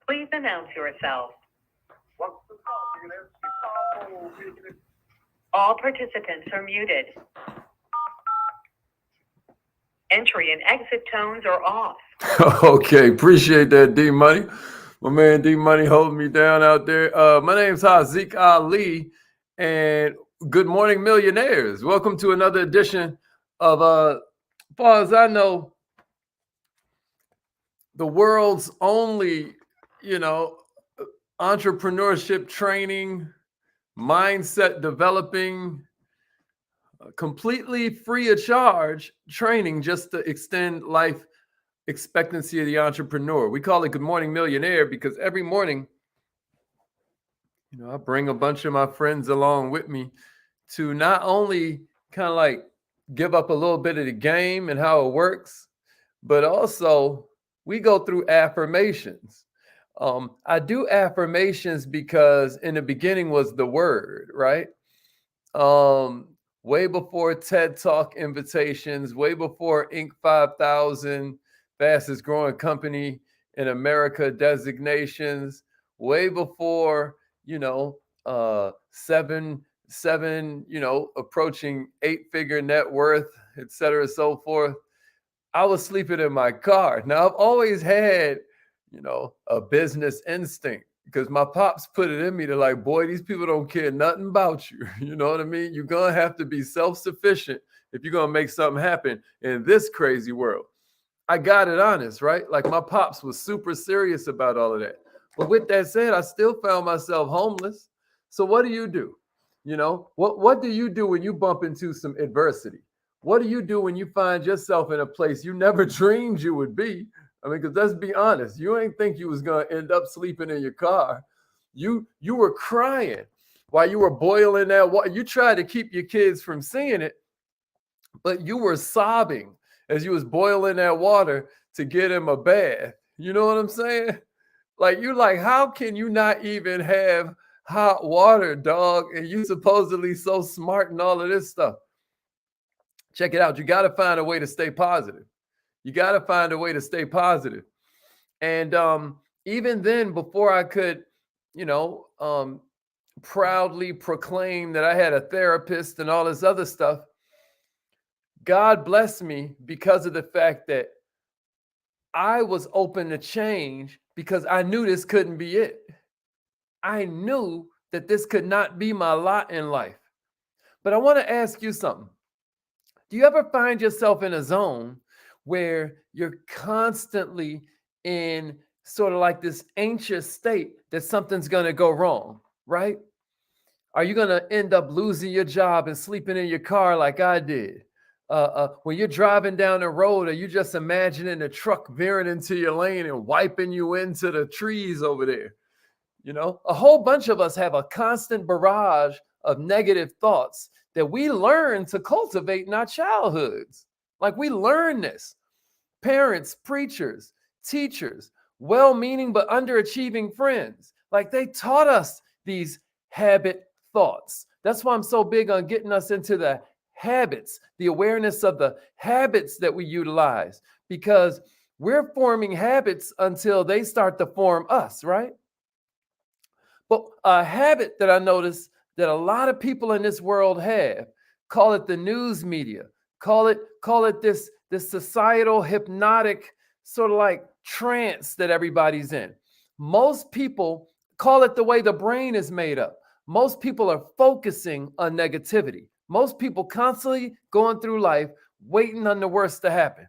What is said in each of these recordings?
Please announce yourself. All participants are muted. Entry and exit tones are off. Okay, appreciate that, D Money. My man D Money holding me down out there. My name's Haziq Ali, and good morning, millionaires. Welcome to another edition of, as far as I know, the world's only, you know, entrepreneurship training, mindset developing, completely free of charge training just to extend life expectancy of the entrepreneur. We call it Good Morning Millionaire because every morning, I bring a bunch of my friends along with me to not only kind of like give up a little bit of the game and how it works, but also we go through affirmations. I do affirmations because in the beginning was the word, right? Way before TED Talk invitations, way before Inc. 5000, fastest growing company in America designations, way before, seven, approaching 8-figure net worth, et cetera, so forth. I was sleeping in my car. Now I've always had, a business instinct because my pops put it in me to like, boy, these people don't care nothing about you. You know what I mean? You're going to have to be self-sufficient if you're going to make something happen in this crazy world. I got it honest, right? Like my pops was super serious about all of that. But with that said, I still found myself homeless. So what do you do? What do you do when you bump into some adversity? What do you do when you find yourself in a place you never dreamed you would be? I mean, because let's be honest, you ain't think you was gonna end up sleeping in your car. You were crying while you were boiling that water. You tried to keep your kids from seeing it, but you were sobbing as you was boiling that water to get him a bath. You know what I'm saying? Like you like, how can you not even have hot water, dog? And you supposedly so smart and all of this stuff. Check it out. You got to find a way to stay positive. You got to find a way to stay positive. And even then, before I could, proudly proclaim that I had a therapist and all this other stuff, God blessed me because of the fact that I was open to change because I knew this couldn't be it. I knew that this could not be my lot in life. But I want to ask you something. Do you ever find yourself in a zone where you're constantly in sort of like this anxious state that something's going to go wrong, right? Are you going to end up losing your job and sleeping in your car like I did? When you're driving down the road, are you just imagining the truck veering into your lane and wiping you into the trees over there? A whole bunch of us have a constant barrage of negative thoughts that we learn to cultivate in our childhoods. Like we learn this. Parents, preachers, teachers, well-meaning but underachieving friends. Like they taught us these habit thoughts. That's why I'm so big on getting us into the habits, the awareness of the habits that we utilize, because we're forming habits until they start to form us, right? But a habit that I noticed that a lot of people in this world have, call it the news media, call it this societal hypnotic sort of like trance that everybody's in. Most people call it the way the brain is made up. Most people are focusing on negativity. Most people constantly going through life waiting on the worst to happen.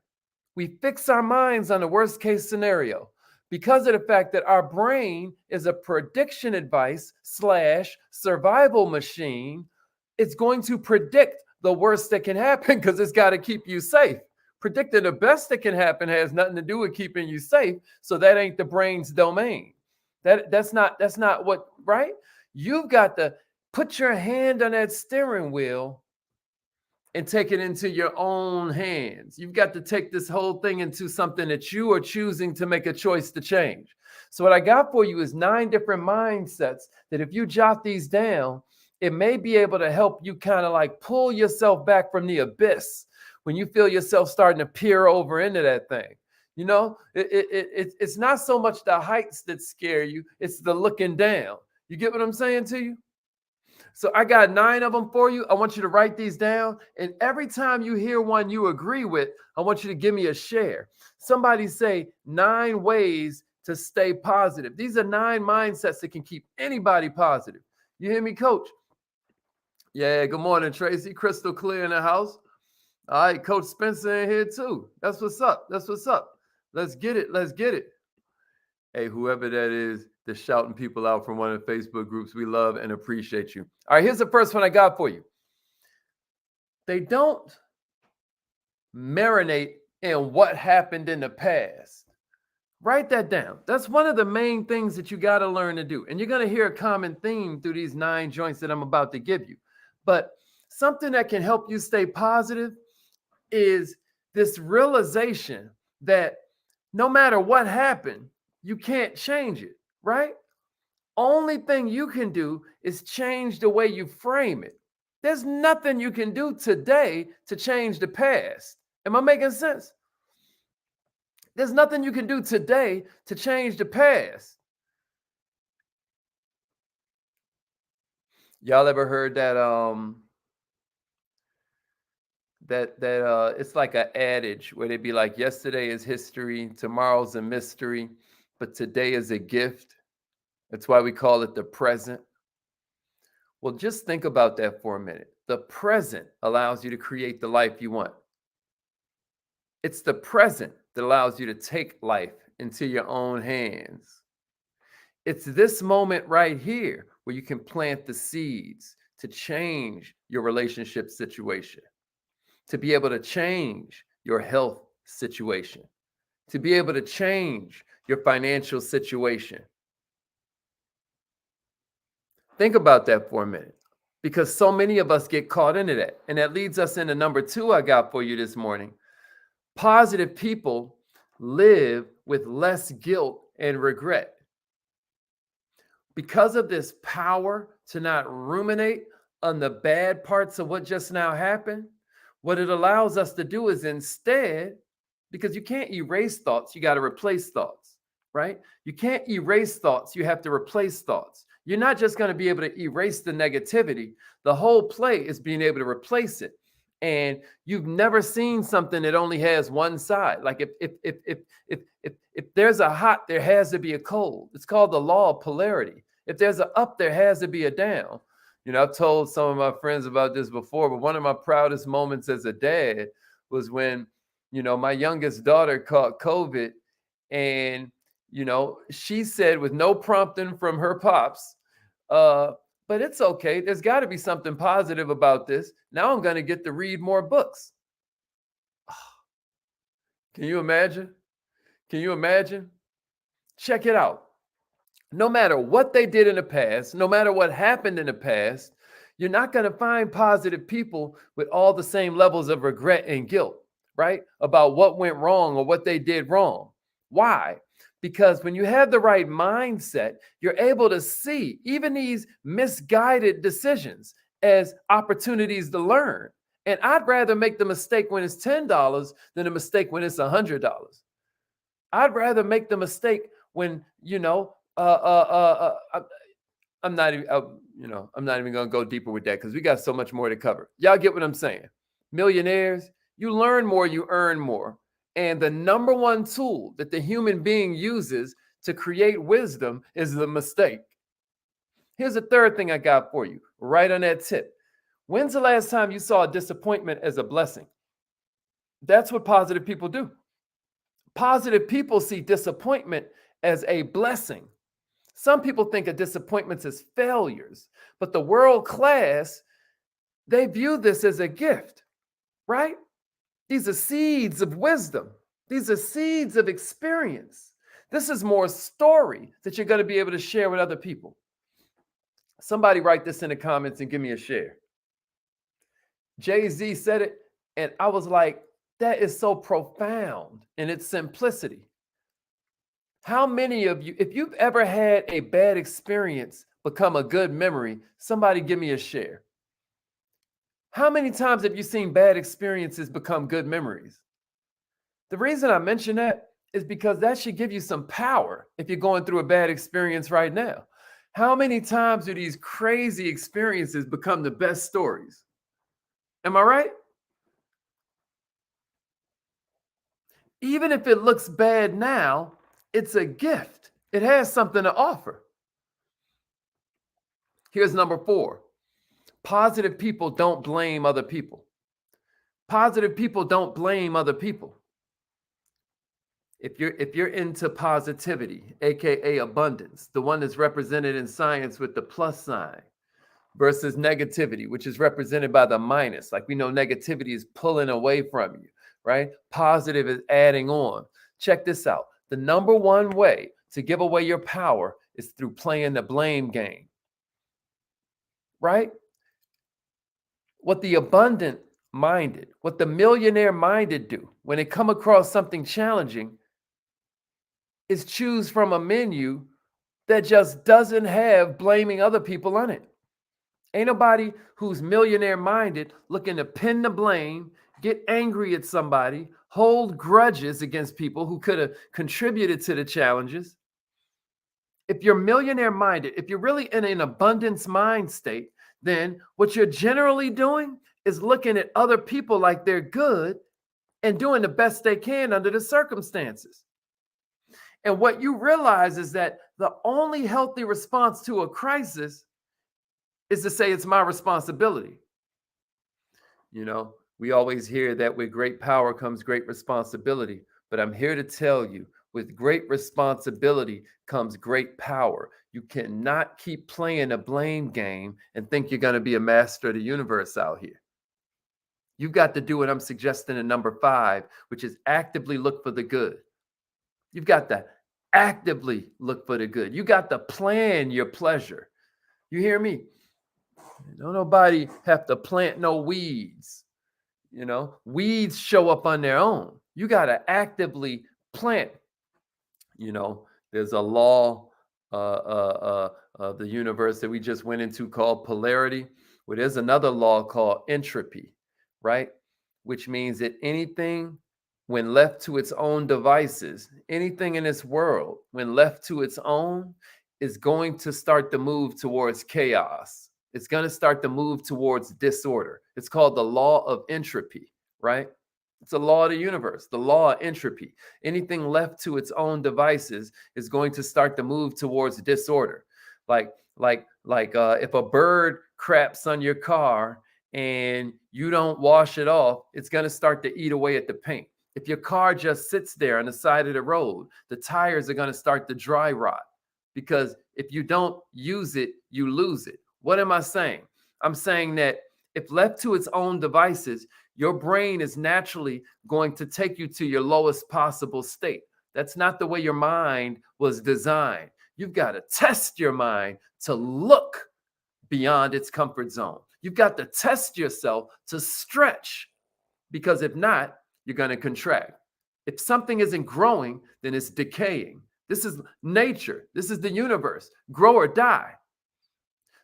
We fix our minds on the worst case scenario because of the fact that our brain is a prediction advice / survival machine. It's going to predict the worst that can happen because it's got to keep you safe. Predicting the best that can happen has nothing to do with keeping you safe. So that ain't the brain's domain. That's not what, right? You've got to put your hand on that steering wheel and take it into your own hands. You've got to take this whole thing into something that you are choosing to make a choice to change. So what I got for you is 9 different mindsets that if you jot these down, it may be able to help you kind of like pull yourself back from the abyss when you feel yourself starting to peer over into that thing. You know, it's not so much the heights that scare you, it's the looking down. You get what I'm saying to you? So I got 9 of them for you. I want you to write these down. And every time you hear one you agree with, I want you to give me a share. Somebody say 9 ways to stay positive. These are 9 mindsets that can keep anybody positive. You hear me, coach? Yeah, good morning, Tracy. Crystal clear in the house. All right, Coach Spencer in here too. That's what's up. That's what's up. Let's get it. Let's get it. Hey, whoever that is that's shouting people out from one of the Facebook groups, we love and appreciate you. All right, here's the first one I got for you. They don't marinate in what happened in the past. Write that down. That's one of the main things that you got to learn to do. And you're going to hear a common theme through these 9 joints that I'm about to give you. But something that can help you stay positive is this realization that no matter what happened, you can't change it, right? Only thing you can do is change the way you frame it. There's nothing you can do today to change the past. Am I making sense? There's nothing you can do today to change the past. Y'all ever heard that it's like an adage where they be like, yesterday is history, tomorrow's a mystery, but today is a gift. That's why we call it the present. Well, just think about that for a minute. The present allows you to create the life you want. It's the present that allows you to take life into your own hands. It's this moment right here where you can plant the seeds to change your relationship situation, to be able to change your health situation, to be able to change your financial situation. Think about that for a minute, because so many of us get caught into that. And that leads us into number 2 I got for you this morning. Positive people live with less guilt and regret. Because of this power to not ruminate on the bad parts of what just now happened, what it allows us to do is instead, because you can't erase thoughts, you got to replace thoughts, right? You can't erase thoughts, you have to replace thoughts. You're not just going to be able to erase the negativity. The whole play is being able to replace it. And you've never seen something that only has one side. Like if there's a hot, there has to be a cold. It's called the law of polarity. If there's an up, there has to be a down. You know, I've told some of my friends about this before, but one of my proudest moments as a dad was when, you know, my youngest daughter caught COVID, and, you know, she said with no prompting from her pops, but it's okay. There's got to be something positive about this. Now I'm going to get to read more books. Can you imagine? Can you imagine? Check it out. No matter what they did in the past, no matter what happened in the past, you're not going to find positive people with all the same levels of regret and guilt, right? About what went wrong or what they did wrong. Why? Because when you have the right mindset, you're able to see even these misguided decisions as opportunities to learn. And I'd rather make the mistake when it's $10 than a mistake when it's $100. I'd rather make the mistake when, you know, I'm not even, I'm not even going to go deeper with that because we got so much more to cover. Y'all get what I'm saying? Millionaires, you learn more, you earn more. And the number one tool that the human being uses to create wisdom is the mistake. Here's the third thing I got for you, right on that tip. When's the last time you saw a disappointment as a blessing? That's what positive people do. Positive people see disappointment as a blessing. Some people think of disappointments as failures, but the world class, they view this as a gift, right? These are seeds of wisdom. These are seeds of experience. This is more story that you're going to be able to share with other people. Somebody write this in the comments and give me a share. Jay-Z said it, and I was like, that is so profound in its simplicity. How many of you, if you've ever had a bad experience become a good memory, somebody give me a share. How many times have you seen bad experiences become good memories? The reason I mention that is because that should give you some power if you're going through a bad experience right now. How many times do these crazy experiences become the best stories? Am I right? Even if it looks bad now, it's a gift. It has something to offer. Here's number 4. Positive people don't blame other people. Positive people don't blame other people. If you're into positivity, aka abundance, the one that's represented in science with the plus sign, versus negativity, which is represented by the minus. Like we know negativity is pulling away from you, right? Positive is adding on. Check this out. The number one way to give away your power is through playing the blame game, right? What the abundant minded, what the millionaire minded do when they come across something challenging is choose from a menu that just doesn't have blaming other people on it. Ain't nobody who's millionaire minded looking to pin the blame, get angry at somebody, hold grudges against people who could have contributed to the challenges. If you're millionaire minded, if you're really in an abundance mind state, then what you're generally doing is looking at other people like they're good and doing the best they can under the circumstances. And what you realize is that the only healthy response to a crisis is to say it's my responsibility. You know, we always hear that with great power comes great responsibility, but I'm here to tell you, with great responsibility comes great power. You cannot keep playing a blame game and think you're going to be a master of the universe out here. You've got to do what I'm suggesting in number 5, which is actively look for the good. You've got to actively look for the good. You got to plan your pleasure. You hear me? Don't nobody have to plant no weeds. You know, weeds show up on their own. You got to actively plant. You know, there's a law of the universe that we just went into called polarity. Well, there's another law called entropy, right? Which means that anything, when left to its own devices, anything in this world, when left to its own, is going to start to move towards chaos. It's going to start to move towards disorder. It's called the law of entropy, right? It's a law of the universe, the law of entropy. Anything left to its own devices is going to start to move towards disorder. Like if a bird craps on your car and you don't wash it off, it's going to start to eat away at the paint. If your car just sits there on the side of the road, the tires are going to start to dry rot, because if you don't use it, you lose it. What am I saying? I'm saying that if left to its own devices, your brain is naturally going to take you to your lowest possible state. That's not the way your mind was designed. You've got to test your mind to look beyond its comfort zone. You've got to test yourself to stretch, because if not, you're going to contract. If something isn't growing, then it's decaying. This is nature. This is the universe. Grow or die.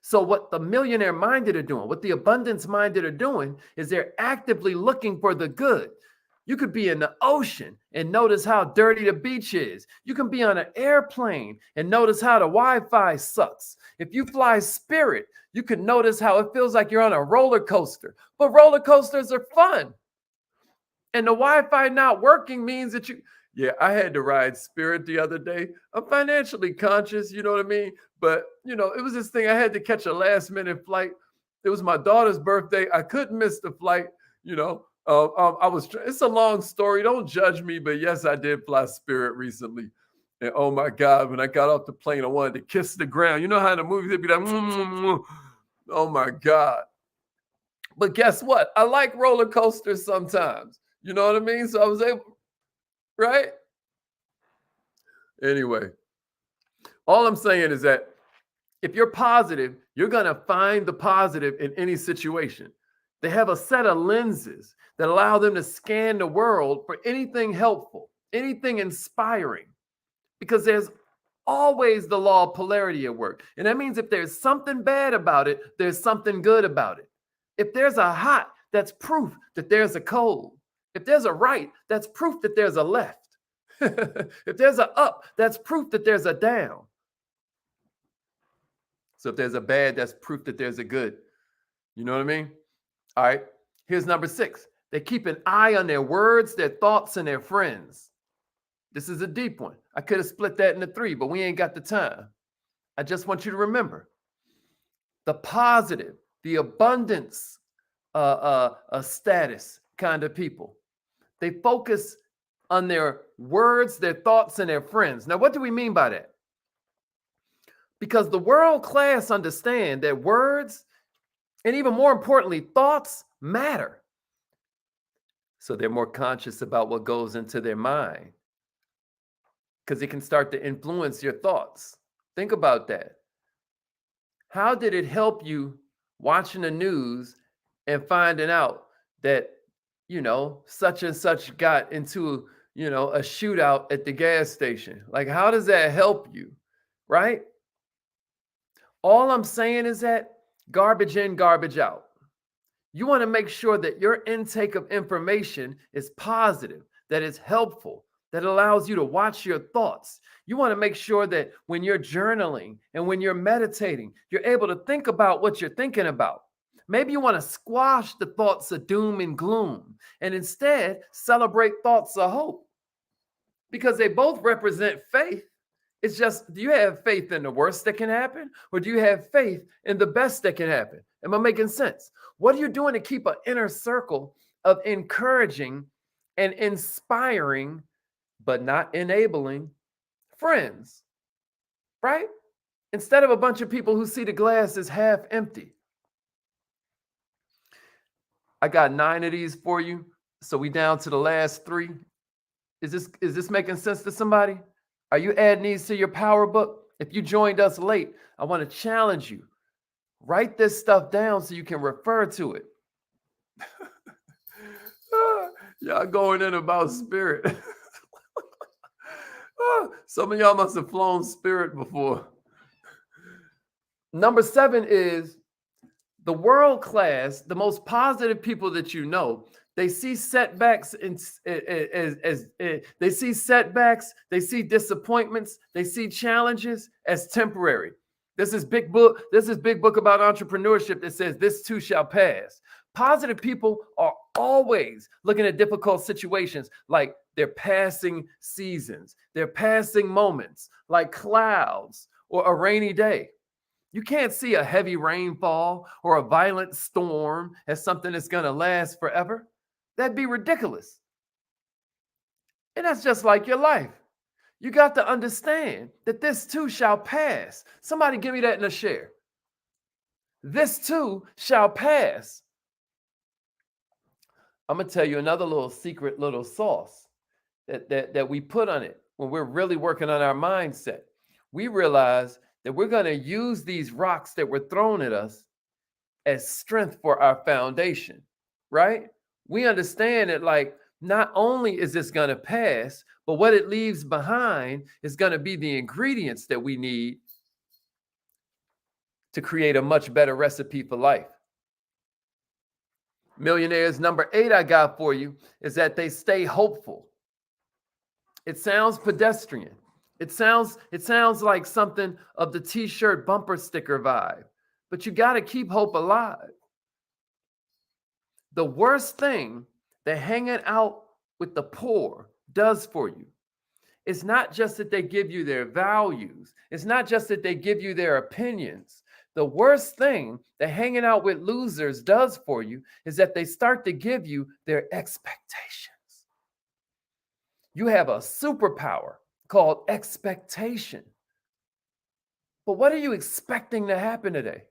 So what the millionaire minded are doing, what the abundance minded are doing, is they're actively looking for the good. You could be in the ocean and notice how dirty the beach is. You can be on an airplane and notice how the Wi-Fi sucks. If you fly Spirit, you can notice how it feels like you're on a roller coaster. But roller coasters are fun. And the Wi-Fi not working means that yeah, I had to ride Spirit the other day. I'm financially conscious, you know what I mean? But, you know, it was this thing. I had to catch a last minute flight. It was my daughter's birthday. I couldn't miss the flight, you know. It's a long story. Don't judge me. But yes, I did fly Spirit recently. And oh my God, when I got off the plane, I wanted to kiss the ground. You know how in the movies they'd be like, oh my God. But guess what? I like roller coasters sometimes. You know what I mean? So I was able, right? Anyway, all I'm saying is that if you're positive, you're going to find the positive in any situation. They have a set of lenses that allow them to scan the world for anything helpful, anything inspiring, because there's always the law of polarity at work. And that means if there's something bad about it, there's something good about it. If there's a hot, that's proof that there's a cold. If there's a right, that's proof that there's a left. If there's a up, that's proof that there's a down. So if there's a bad, that's proof that there's a good. You know what I mean? All right. Here's number 6. They keep an eye on their words, their thoughts, and their friends. This is a deep one. I could have split that into 3, but we ain't got the time. I just want you to remember the positive, the abundance status kind of people. They focus on their words, their thoughts, and their friends. Now, what do we mean by that? Because the world class understand that words, and even more importantly, thoughts matter. So they're more conscious about what goes into their mind, because it can start to influence your thoughts. Think about that. How did it help you watching the news and finding out that, such and such got into, a shootout at the gas station? Like, how does that help you? Right? All I'm saying is that garbage in, garbage out. You want to make sure that your intake of information is positive, that it's helpful, that allows you to watch your thoughts. You want to make sure that when you're journaling and when you're meditating, you're able to think about what you're thinking about. Maybe you want to squash the thoughts of doom and gloom and instead celebrate thoughts of hope, because they both represent faith. It's just, do you have faith in the worst that can happen, or do you have faith in the best that can happen? Am I making sense? What are you doing to keep an inner circle of encouraging and inspiring, but not enabling friends, right? Instead of a bunch of people who see the glass as half empty. I got 9 of these for you. So we down to the last 3. Is this making sense to somebody? Are you adding these to your power book? If you joined us late, I want to challenge you. Write this stuff down so you can refer to it. Y'all going in about spirit. Some of y'all must have flown spirit before. Number 7 is the world class, the most positive people that you know. They see setbacks they see setbacks, they see disappointments, they see challenges as temporary. This is big book about entrepreneurship that says this too shall pass. Positive people are always looking at difficult situations like they're passing seasons, they're passing moments like clouds or a rainy day. You can't see a heavy rainfall or a violent storm as something that's going to last forever. That'd be ridiculous. And that's just like your life. You got to understand that this too shall pass. Somebody give me that in a share. This too shall pass. I'm going to tell you another little secret little sauce that we put on it when we're really working on our mindset. We realize that we're going to use these rocks that were thrown at us as strength for our foundation, right? We understand that, like, not only is this going to pass, but what it leaves behind is going to be the ingredients that we need to create a much better recipe for life. Millionaires, number 8 I got for you is that they stay hopeful. It sounds pedestrian. It sounds like something of the t-shirt bumper sticker vibe, but you got to keep hope alive. The worst thing that hanging out with the poor does for you is not just that they give you their values. It's not just that they give you their opinions. The worst thing that hanging out with losers does for you is that they start to give you their expectations. You have a superpower called expectation. But what are you expecting to happen today?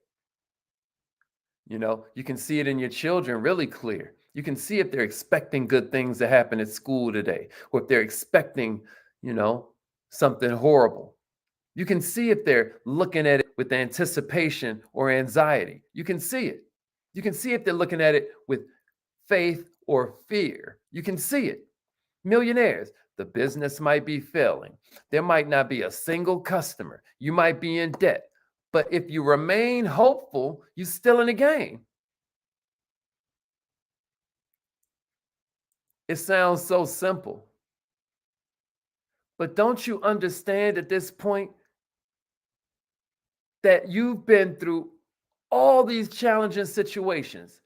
You can see it in your children really clear. You can see if they're expecting good things to happen at school today, or if they're expecting, something horrible. You can see if they're looking at it with anticipation or anxiety. You can see it. You can see if they're looking at it with faith or fear. You can see it. Millionaires, the business might be failing. There might not be a single customer. You might be in debt. But if you remain hopeful, you're still in the game. It sounds so simple. But don't you understand at this point that you've been through all these challenging situations,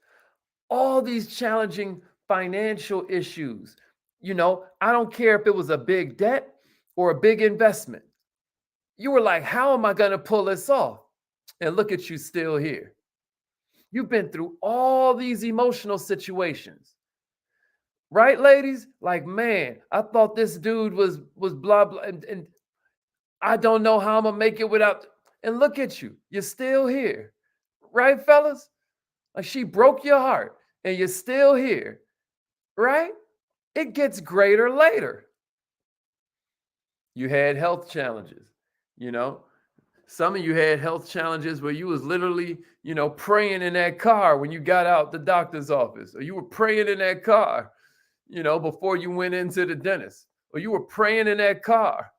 all these challenging financial issues? I don't care if it was a big debt or a big investment. You were like, how am I going to pull this off? And look at you still here. You've been through all these emotional situations. Right, ladies? Like, man, I thought this dude was blah blah, and I don't know how I'm gonna make it without. And look at you, you're still here, right, fellas? Like, she broke your heart, and you're still here, right? It gets greater later. You had health challenges, you know. Some of you had health challenges where you was literally, praying in that car when you got out the doctor's office, or you were praying in that car, before you went into the dentist, or you were praying in that car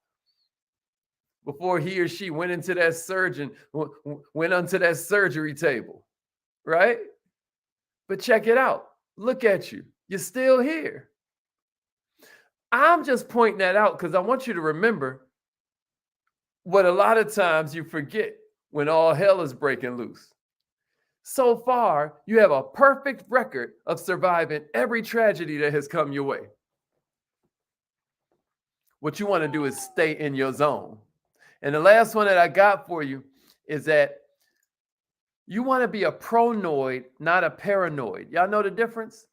before he or she went into that went onto that surgery table, right? But check it out. Look at you. You're still here. I'm just pointing that out because I want you to remember what a lot of times you forget when all hell is breaking loose. So far, you have a perfect record of surviving every tragedy that has come your way. What you want to do is stay in your zone. And the last one that I got for you is that you want to be a pronoid, not a paranoid. Y'all know the difference?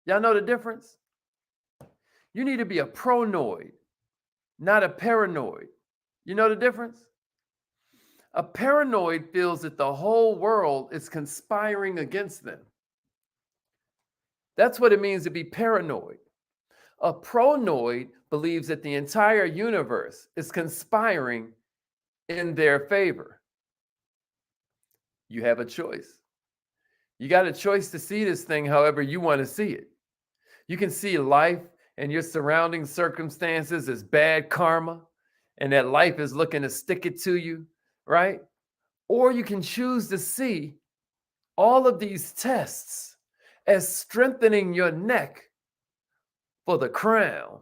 Y'all know the difference? You need to be a pronoid, not a paranoid. You know the difference? A paranoid feels that the whole world is conspiring against them. That's what it means to be paranoid. A pronoid believes that the entire universe is conspiring in their favor. You have a choice. You got a choice to see this thing however you want to see it. You can see life and your surrounding circumstances as bad karma, and that life is looking to stick it to you, right? Or you can choose to see all of these tests as strengthening your neck for the crown.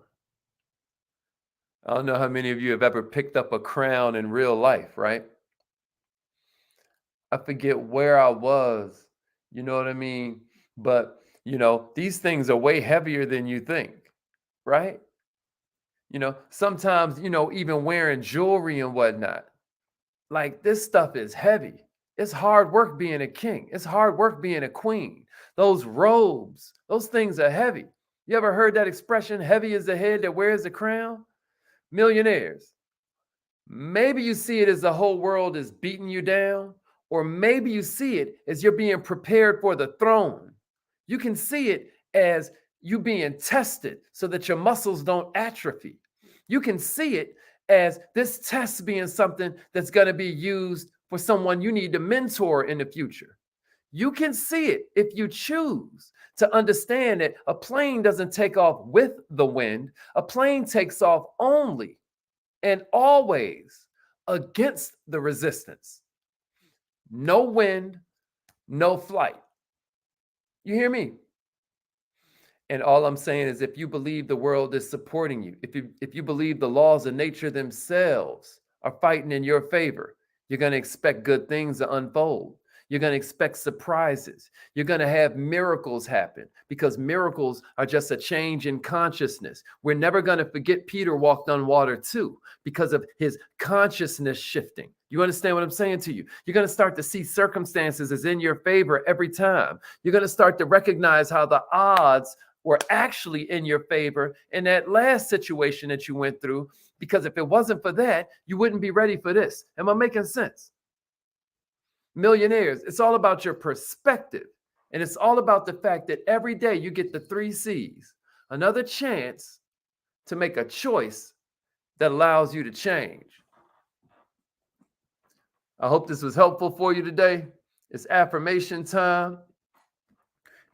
I don't know how many of you have ever picked up a crown in real life, right? I forget where I was, you know what I mean? But, these things are way heavier than you think, right? Sometimes, even wearing jewelry and whatnot, like, this stuff is heavy. It's hard work being a king. It's hard work being a queen. Those robes, those things are heavy. You ever heard that expression, heavy is the head that wears the crown? Millionaires. Maybe you see it as the whole world is beating you down, or maybe you see it as you're being prepared for the throne. You can see it as you being tested so that your muscles don't atrophy. You can see it as this test being something that's going to be used for someone you need to mentor in the future. You can see it if you choose to understand that a plane doesn't take off with the wind. A plane takes off only and always against the resistance. No wind, no flight. You hear me? And all I'm saying is, if you believe the world is supporting you, if you believe the laws of nature themselves are fighting in your favor, you're going to expect good things to unfold. You're going to expect surprises. You're going to have miracles happen, because miracles are just a change in consciousness. We're never going to forget Peter walked on water too, because of his consciousness shifting. You understand what I'm saying to you? You're going to start to see circumstances as in your favor every time. You're going to start to recognize how the odds were actually in your favor in that last situation that you went through, because if it wasn't for that, you wouldn't be ready for this. Am I making sense? Millionaires, it's all about your perspective. And it's all about the fact that every day you get the 3 C's, another chance to make a choice that allows you to change. I hope this was helpful for you today. It's affirmation time.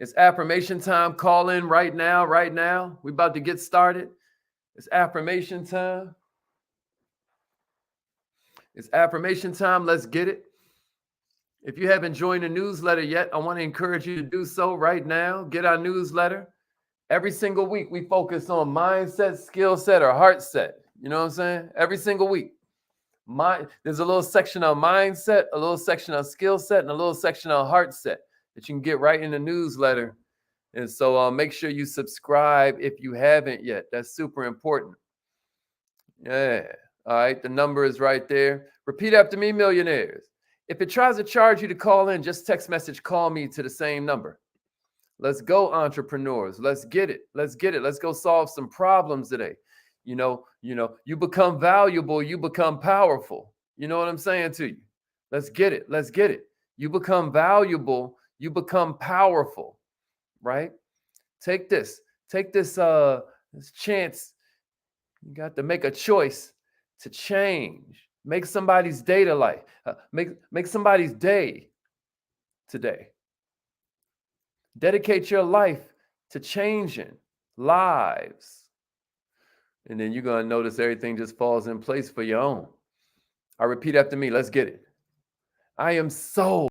It's affirmation time. Call in right now, right now. We're about to get started. It's affirmation time. It's affirmation time. Let's get it. If you haven't joined the newsletter yet, I want to encourage you to do so right now. Get our newsletter. Every single week, we focus on mindset, skill set, or heart set. You know what I'm saying? Every single week. There's a little section on mindset, a little section on skill set, and a little section on heart set that you can get right in the newsletter. And so make sure you subscribe if you haven't yet. That's super important. Yeah. All right. The number is right there. Repeat after me, millionaires. If it tries to charge you to call in, just text message call me to the same number. Let's go, entrepreneurs. Let's get it. Let's get it. Let's go solve some problems today. You become valuable, you become powerful. You know what I'm saying to you? Let's get it. Let's get it. You become valuable, you become powerful, right? Take this chance. You got to make a choice to change. Make somebody's day to life. Make somebody's day today. Dedicate your life to changing lives. And then you're going to notice everything just falls in place for your own. I repeat after me. Let's get it. I am so